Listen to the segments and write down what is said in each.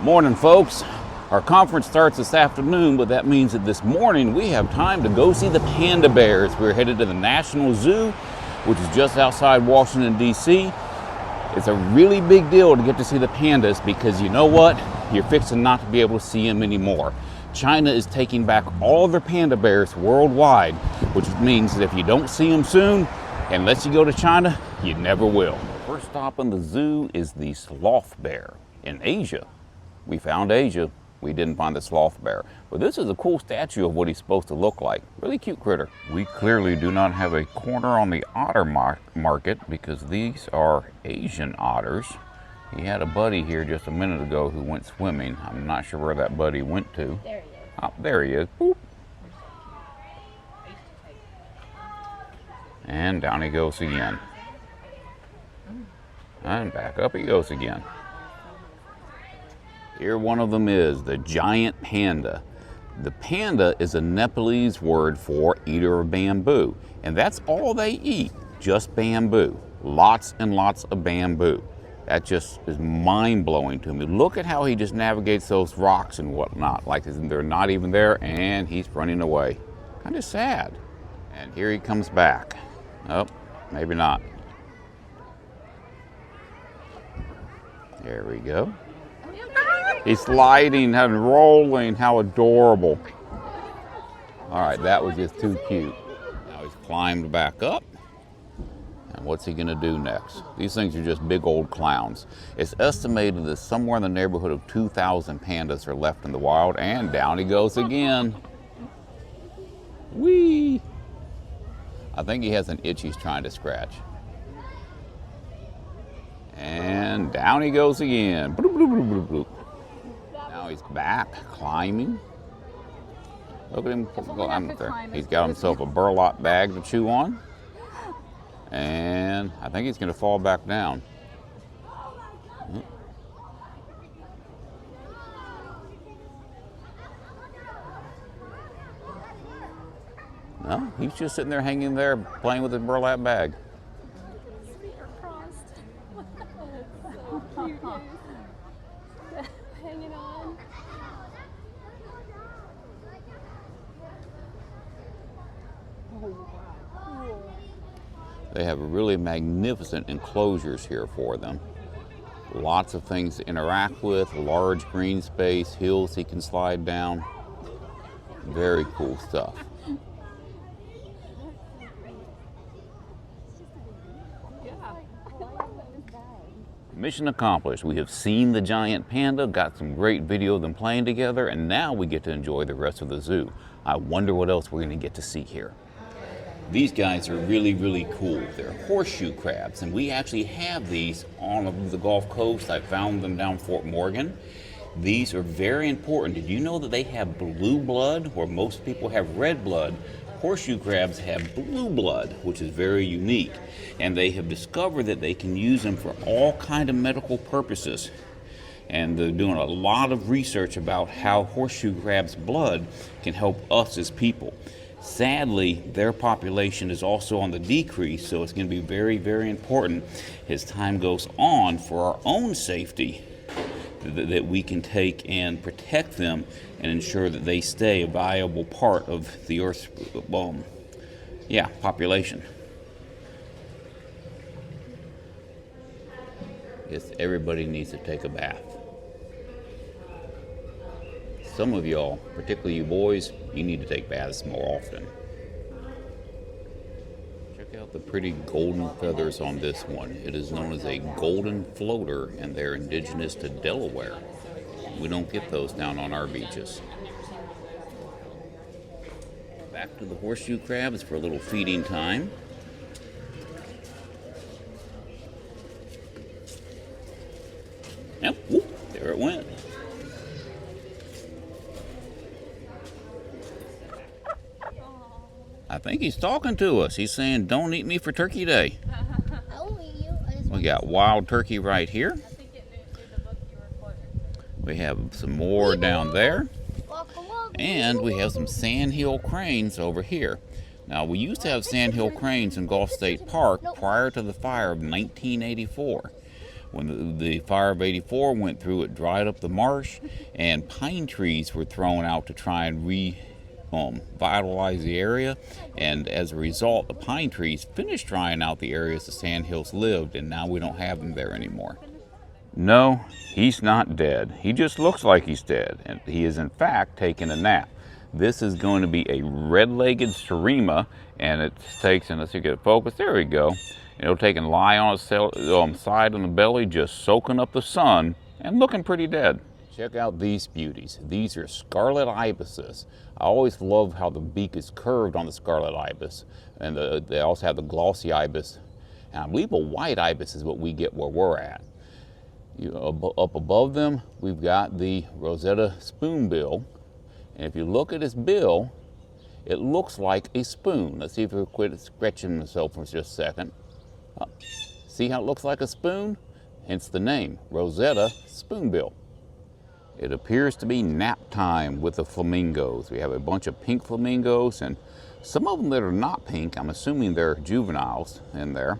Morning, folks. Our conference starts this afternoon, but that means that this morning we have time to go see the Panda Bears. We're headed to the National Zoo, which is just outside Washington, D.C. It's a really big deal to get to see the pandas because you know what? You're fixing not to be able to see them anymore. China is taking back all their panda bears worldwide, which means that if you don't see them soon, unless you go to China, you never will. First stop in the zoo is the sloth bear in Asia. We found Asia. We didn't find the sloth bear. But this is a cool statue of what he's supposed to look like. Really cute critter. We clearly do not have a corner on the otter market because these are Asian otters. He had a buddy here just a minute ago who went swimming. I'm not sure where that buddy went to. There he is. Oh, there he is. Boop. And down he goes again. And back up he goes again. Here one of them is, the giant panda. The panda is a Nepalese word for eater of bamboo. And that's all they eat, just bamboo. Lots and lots of bamboo. That just is mind-blowing to me. Look at how he just navigates those rocks and whatnot, like they're not even there, and he's running away. Kind of sad. And here he comes back. Oh, maybe not. There we go. He's sliding and rolling. How adorable. All right, that was just too cute. Now he's climbed back up. And what's he gonna do next? These things are just big old clowns. It's estimated that somewhere in the neighborhood of 2,000 pandas are left in the wild, and down he goes again. Whee! I think he has an itch he's trying to scratch. And down he goes again. Bloop, bloop, bloop, bloop, bloop. Now he's back, climbing. Look at him climb up there. He's got himself a burlap bag to chew on. And I think he's going to fall back down. No, he's just sitting there hanging there playing with his burlap bag. Hanging on. Oh, wow. They have really magnificent enclosures here for them. Lots of things to interact with, large green space, hills he can slide down. Very cool stuff. Mission accomplished. We have seen the giant panda, got some great video of them playing together, and now we get to enjoy the rest of the zoo. I wonder what else we're going to get to see here. These guys are really, really cool. They're horseshoe crabs, and we actually have these on the Gulf Coast. I found them down Fort Morgan. These are very important. Did you know that they have blue blood, where most people have red blood? Horseshoe crabs have blue blood, which is very unique, and they have discovered that they can use them for all kinds of medical purposes. And they're doing a lot of research about how horseshoe crabs' blood can help us as people. Sadly, their population is also on the decrease, so it's going to be very, very important as time goes on for our own safety that we can take and protect them and ensure that they stay a viable part of the Earth's population. Yes, everybody needs to take a bath. Some of y'all, particularly you boys, you need to take baths more often. Check out the pretty golden feathers on this one. It is known as a golden floater, and they're indigenous to Delaware. We don't get those down on our beaches. Back to the horseshoe crabs for a little feeding time. Yep, whoop, there it went. I think he's talking to us. He's saying, "Don't eat me for Turkey Day." We got wild turkey right here. We have some more down there. And we have some sandhill cranes over here. Now, we used to have sandhill cranes in Gulf State Park prior to the fire of 1984. When the fire of '84 went through, it dried up the marsh, and pine trees were thrown out to try and vitalize the area. And as a result, the pine trees finished drying out the areas the sandhills lived, and now we don't have them there anymore. No, he's not dead. He just looks like he's dead, and he is in fact taking a nap. This is going to be a red-legged Surima, and it takes, and let's see, get it focused. There we go. It'll take and lie on its side on the belly, just soaking up the sun and looking pretty dead. Check out these beauties. These are scarlet ibises. I always love how the beak is curved on the scarlet ibis, and they also have the glossy ibis. And I believe a white ibis is what we get where we're at. Up above them, we've got the Rosetta spoonbill. And if you look at his bill, it looks like a spoon. Let's see if he'll quit scratching himself for just a second. See how it looks like a spoon? Hence the name, Rosetta spoonbill. It appears to be nap time with the flamingos. We have a bunch of pink flamingos, and some of them that are not pink, I'm assuming they're juveniles in there.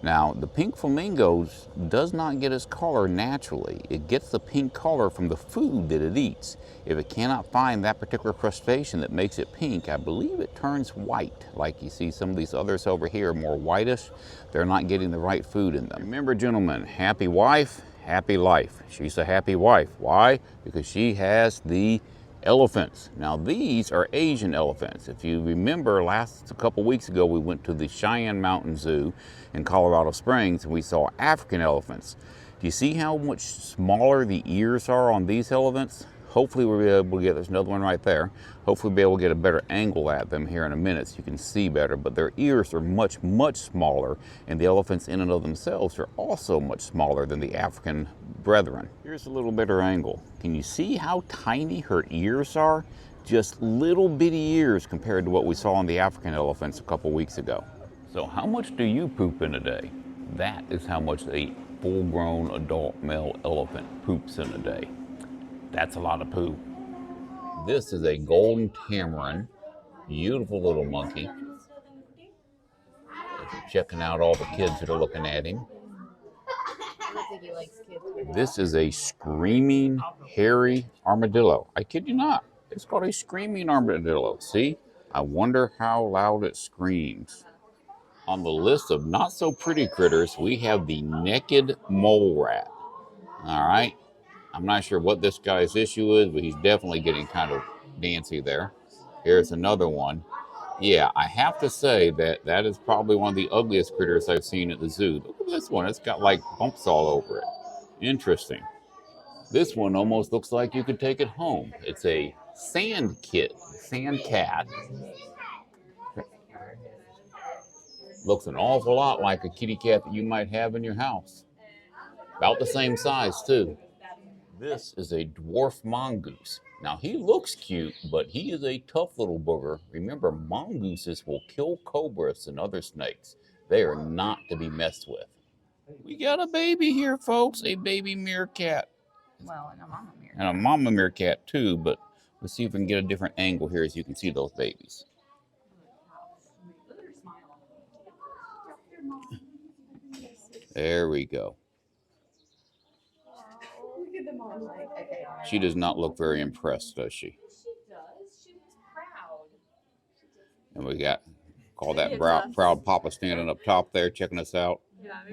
Now, the pink flamingos does not get its color naturally. It gets the pink color from the food that it eats. If it cannot find that particular crustacean that makes it pink, I believe it turns white. Like you see some of these others over here, more whitish. They're not getting the right food in them. Remember, gentlemen, happy wife, happy life. She's a happy wife. Why? Because she has the elephants. Now these are Asian elephants. If you remember, a couple weeks ago we went to the Cheyenne Mountain Zoo in Colorado Springs and we saw African elephants. Do you see how much smaller the ears are on these elephants? Hopefully we'll be able to get, there's another one right there. Hopefully we'll be able to get a better angle at them here in a minute so you can see better, but their ears are much, much smaller, and the elephants in and of themselves are also much smaller than the African brethren. Here's a little better angle. Can you see how tiny her ears are? Just little bitty ears compared to what we saw on the African elephants a couple weeks ago. So how much do you poop in a day? That is how much a full-grown adult male elephant poops in a day. That's a lot of poo. This is a golden tamarin, beautiful little monkey. Checking out all the kids that are looking at him. This is a screaming, hairy armadillo. I kid you not. It's called a screaming armadillo. See? I wonder how loud it screams. On the list of not so pretty critters, we have the naked mole rat. All right. I'm not sure what this guy's issue is, but he's definitely getting kind of dancy there. Here's another one. Yeah, I have to say that that is probably one of the ugliest critters I've seen at the zoo. Look at this one. It's got like bumps all over it. Interesting. This one almost looks like you could take it home. It's a sand cat. Looks an awful lot like a kitty cat that you might have in your house. About the same size, too. This is a dwarf mongoose. Now, he looks cute, but he is a tough little booger. Remember, mongooses will kill cobras and other snakes. They are not to be messed with. We got a baby here, folks, a baby meerkat. Well, and a mama meerkat. And a mama meerkat, too, but let's see if we can get a different angle here so you can see those babies. There we go. She does not look very impressed, does she? She does. She was proud. And we got, call that proud papa standing up top there checking us out.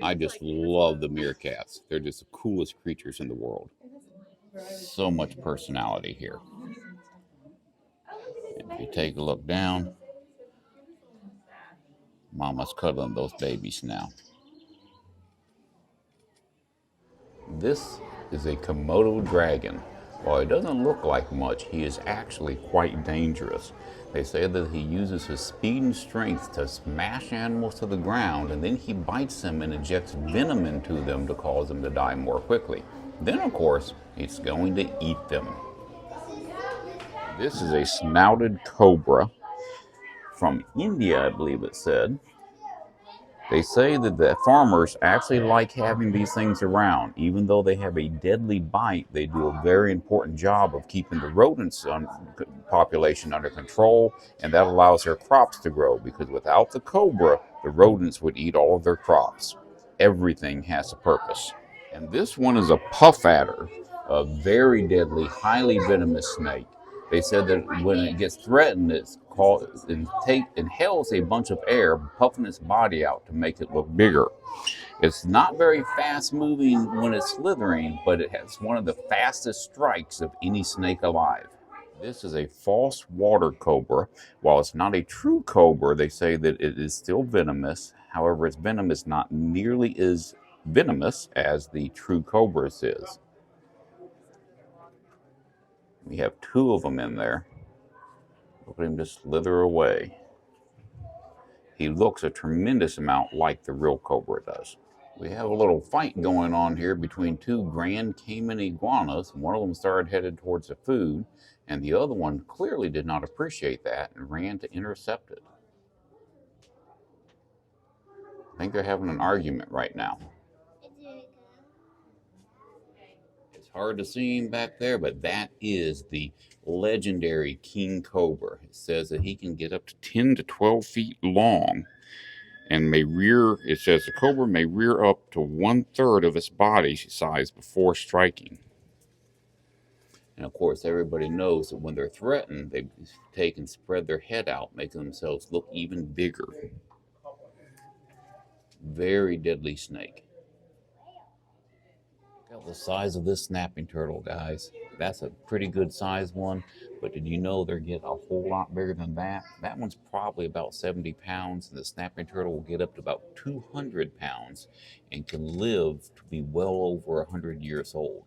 I just love the meerkats. They're just the coolest creatures in the world. So much personality here. And if you take a look down, Mama's cuddling those babies now. This is a Komodo dragon. While he doesn't look like much, he is actually quite dangerous. They say that he uses his speed and strength to smash animals to the ground, and then he bites them and injects venom into them to cause them to die more quickly. Then, of course, he's going to eat them. This is a snouted cobra from India, I believe it said. They say that the farmers actually like having these things around. Even though they have a deadly bite, they do a very important job of keeping the rodents population under control, and that allows their crops to grow, because without the cobra, the rodents would eat all of their crops. Everything has a purpose. And this one is a puff adder, a very deadly, highly venomous snake. They said that when it gets threatened, it inhales a bunch of air, puffing its body out to make it look bigger. It's not very fast moving when it's slithering, but it has one of the fastest strikes of any snake alive. This is a false water cobra. While it's not a true cobra, they say that it is still venomous. However, its venom is not nearly as venomous as the true cobras is. We have two of them in there. Look at him just slither away. He looks a tremendous amount like the real cobra does. We have a little fight going on here between two Grand Cayman iguanas. One of them started headed towards the food, and the other one clearly did not appreciate that and ran to intercept it. I think they're having an argument right now. It's hard to see him back there, but that is the legendary king cobra. It says that he can get up to 10 to 12 feet long and it says the cobra may rear up to 1/3 of its body size before striking. And of course, everybody knows that when they're threatened, they take and spread their head out, making themselves look even bigger. Very deadly snake. Look at the size of this snapping turtle, guys. That's a pretty good size one, but did you know they're getting a whole lot bigger than that? That one's probably about 70 pounds, and the snapping turtle will get up to about 200 pounds and can live to be well over 100 years old.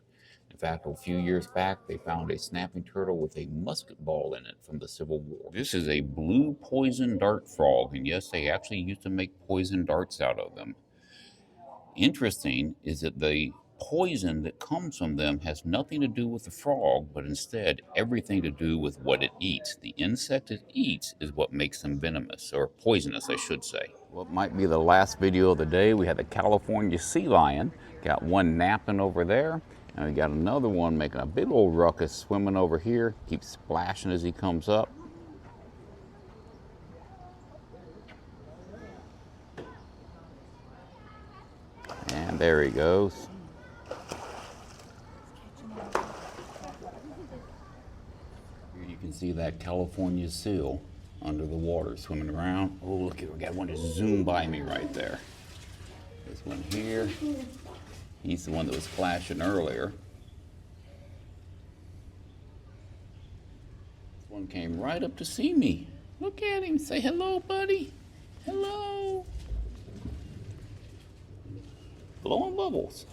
In fact, a few years back, they found a snapping turtle with a musket ball in it from the Civil War. This is a blue poison dart frog, and yes, they actually used to make poison darts out of them. Interesting is that the poison that comes from them has nothing to do with the frog, but instead everything to do with what it eats. The insect it eats is what makes them venomous, or poisonous, I should say. What might be the last video of the day, we had the California sea lion. Got one napping over there, and we got another one making a big old ruckus swimming over here. Keeps splashing as he comes up. And there he goes. Here you can see that California seal under the water swimming around. Oh, look, we got one just zoom by me right there. This one here, he's the one that was flashing earlier. This one came right up to see me. Look at him, say hello, buddy. Hello. Blowing bubbles.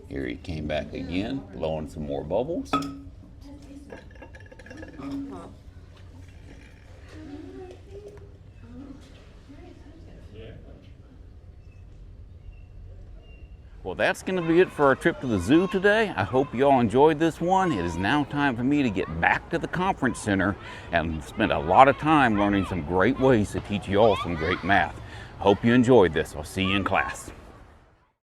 Here he came back again, blowing some more bubbles. Well, that's going to be it for our trip to the zoo today. I hope you all enjoyed this one. It is now time for me to get back to the conference center and spend a lot of time learning some great ways to teach you all some great math. Hope you enjoyed this. I'll see you in class.